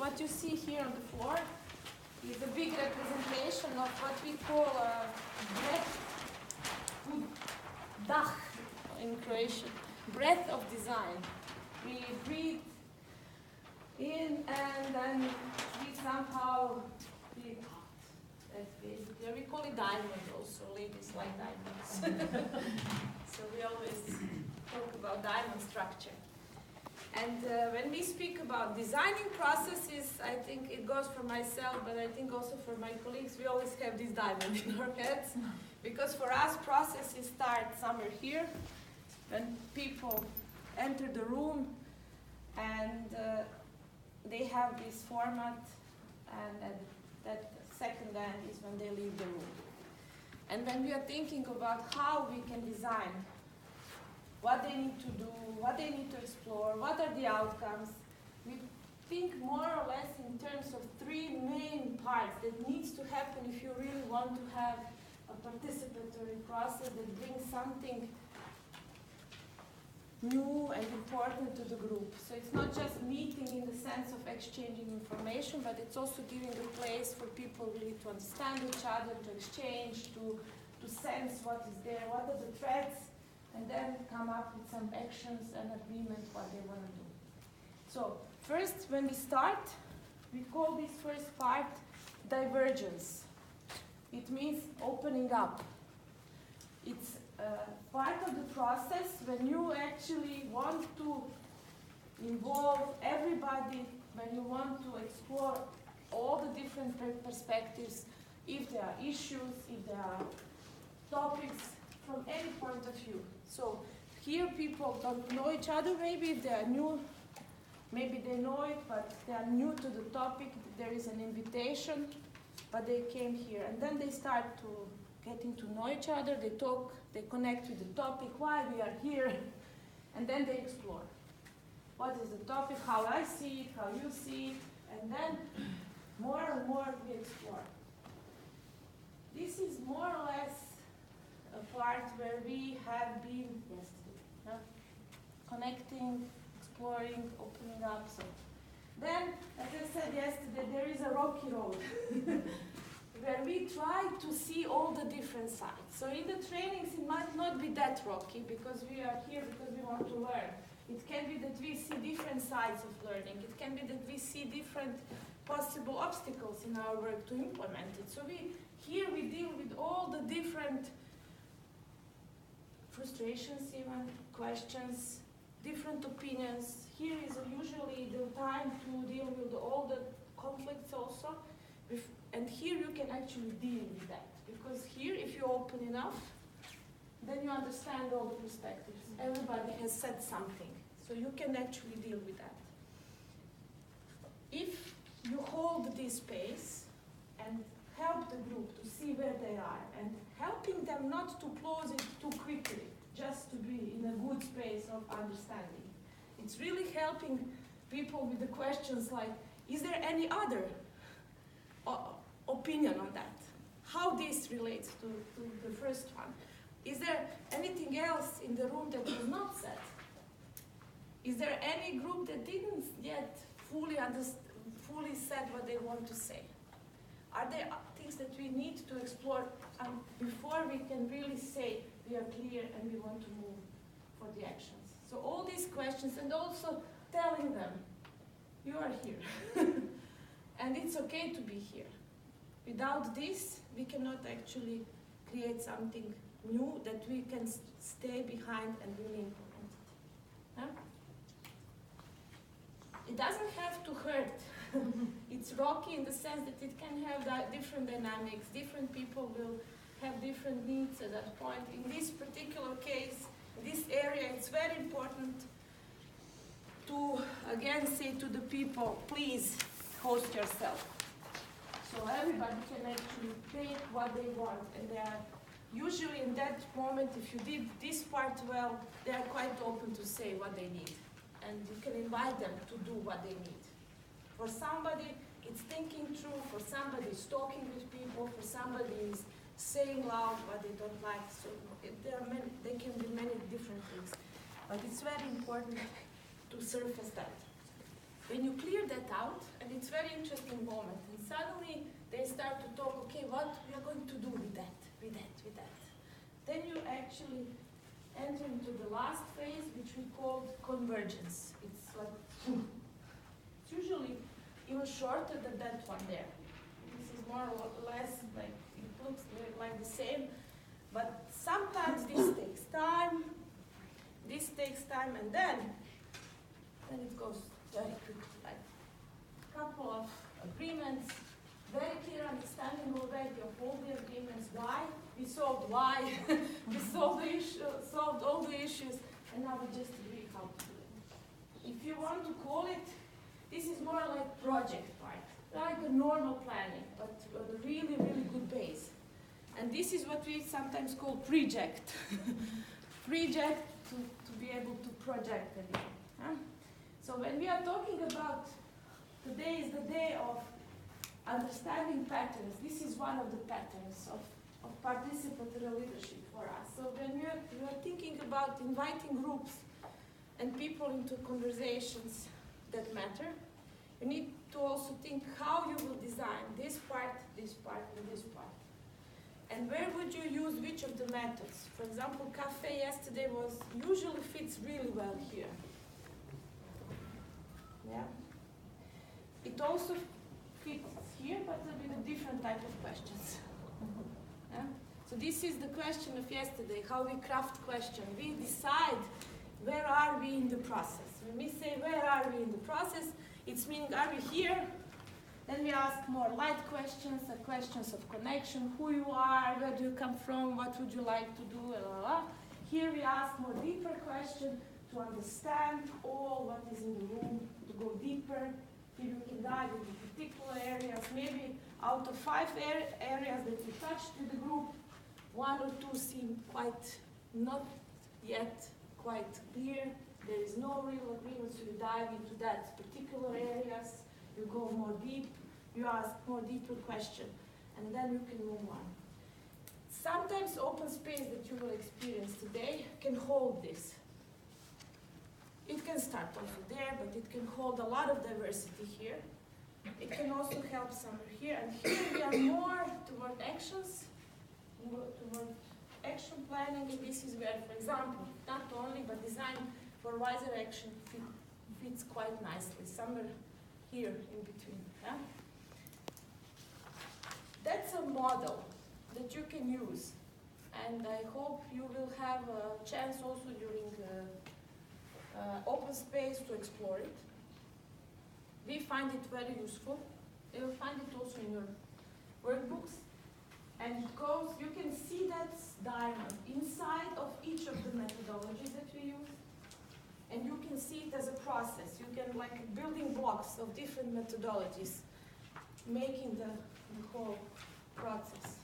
what you see here on the floor is a big representation of what we call dah in Croatian, breath of design. We breathe in and then we somehow breathe out. That's basically, we call it diamond also, ladies like diamonds. So we always talk about diamond structure. And when we speak about designing processes, I think it goes for myself, but I think also for my colleagues, we always have this diamond in our heads. Because for us, processes start somewhere here, when people enter the room and they have this format, and that second end is when they leave the room. And when we are thinking about how we can design, what they need to do, what they need to explore, what are the outcomes, we think more or less in terms of three main parts that needs to happen if you really want to have a participatory process that brings something new and important to the group. So it's not just meeting in the sense of exchanging information, but it's also giving a place for people really to understand each other, to exchange, to sense what is there, what are the threats, and then come up with some actions and agreement what they want to do. So first, when we start, we call this first part divergence. It means opening up. It's part of the process when you actually want to involve everybody, when you want to explore all the different perspectives, if there are issues, if there are topics from any point of view. So here people don't know each other, maybe if they are new, maybe they know it, but they are new to the topic, there is an invitation, but they came here. And then they start to getting to know each other, they talk, they connect with the topic, why we are here, and then they explore. What is the topic, how I see it, how you see it, and then more and more we explore. This is more or less a part where we have been yesterday, connecting, exploring, opening up. So then, as I said yesterday, there is a rocky road where we try to see all the different sides. So in the trainings, it might not be that rocky because we are here because we want to learn. It can be that we see different sides of learning. It can be that we see different possible obstacles in our work to implement it. So here we deal with all the different frustrations even, questions, different opinions. Here is usually the time to deal with all the conflicts also. And here you can actually deal with that. Because here, if you open enough, then you understand all the perspectives. Everybody has said something. So you can actually deal with that. If you hold this space and help the group to see where they are and helping them not to close it too quickly, just to be in a good space of understanding. It's really helping people with the questions like, is there any other opinion on that? How this relates to the first one? Is there anything else in the room that was not said? Is there any group that didn't yet fully said what they want to say? Are there things that we need to explore before we can really say we are clear and we want to move for the actions? So all these questions, and also telling them, you are here. And it's okay to be here. Without this, we cannot actually create something new that we can stay behind and really implement it. Huh? It doesn't have to hurt. It's rocky in the sense that it can have different dynamics. Different people will have different needs at that point. In this particular case, in this area, it's very important to, again, say to the people, please host yourself. So everybody can actually take what they want, and they are usually in that moment, if you did this part well, they are quite open to say what they need. And you can invite them to do what they need. For somebody, it's thinking through. For somebody, it's talking with people. For somebody, it's saying loud what they don't like. So there can be many different things. But it's very important to surface that. When you clear that out, and it's very very interesting moment. And suddenly they start to talk, okay, what we are going to do with that, with that, with that. Then you actually enter into the last phase, which we called convergence. It's like, it's usually even shorter than that one there. This is more or less like, it looks like the same, but sometimes this takes time, and then it goes very quickly, like a couple of agreements, very clear understanding already of all the agreements, why, we solved why, we solved the issue, solved all the issues, and now we just agree how to do it. If you want to call it, this is more like project part, like a normal planning, but a really, really good base. And this is what we sometimes call project. Project to be able to project everything. Huh? So when we are talking about today is the day of understanding patterns, this is one of the patterns of participatory leadership for us. So when you are thinking about inviting groups and people into conversations that matter, you need to also think how you will design this part, and this part. And where would you use which of the methods? For example, cafe yesterday usually fits really well here. Yeah. It also fits here, but with a different type of questions. Yeah? So this is the question of yesterday, how we craft question. We decide where are we in the process. When we say where are we in the process, it's meaning are we here? Then we ask more light questions, questions of connection, who you are, where do you come from, what would you like to do, blah, blah, blah. Here we ask more deeper questions to understand all what is in the room, to go deeper. Here you can dive into particular areas. Maybe out of 5 areas that you touched with the group, 1 or 2 seem not yet quite clear. There is no real agreement, so you dive into that particular areas. You go more deep, you ask more deeper question, and then you can move on. Sometimes open space that you will experience today can hold this. It can start also there, but it can hold a lot of diversity here. It can also help somewhere here, and here we are more toward actions, toward action planning, and this is where, for example, not only, but design for wiser action fits quite nicely, somewhere here in between. Yeah? That's a model that you can use, and I hope you will have a chance also during open space to explore it. We find it very useful. You will find it also in your workbooks, and it goes, you can see that diamond inside of each of the methodologies that we use. And you can see it as a process. You can, like building blocks of different methodologies, making the whole process.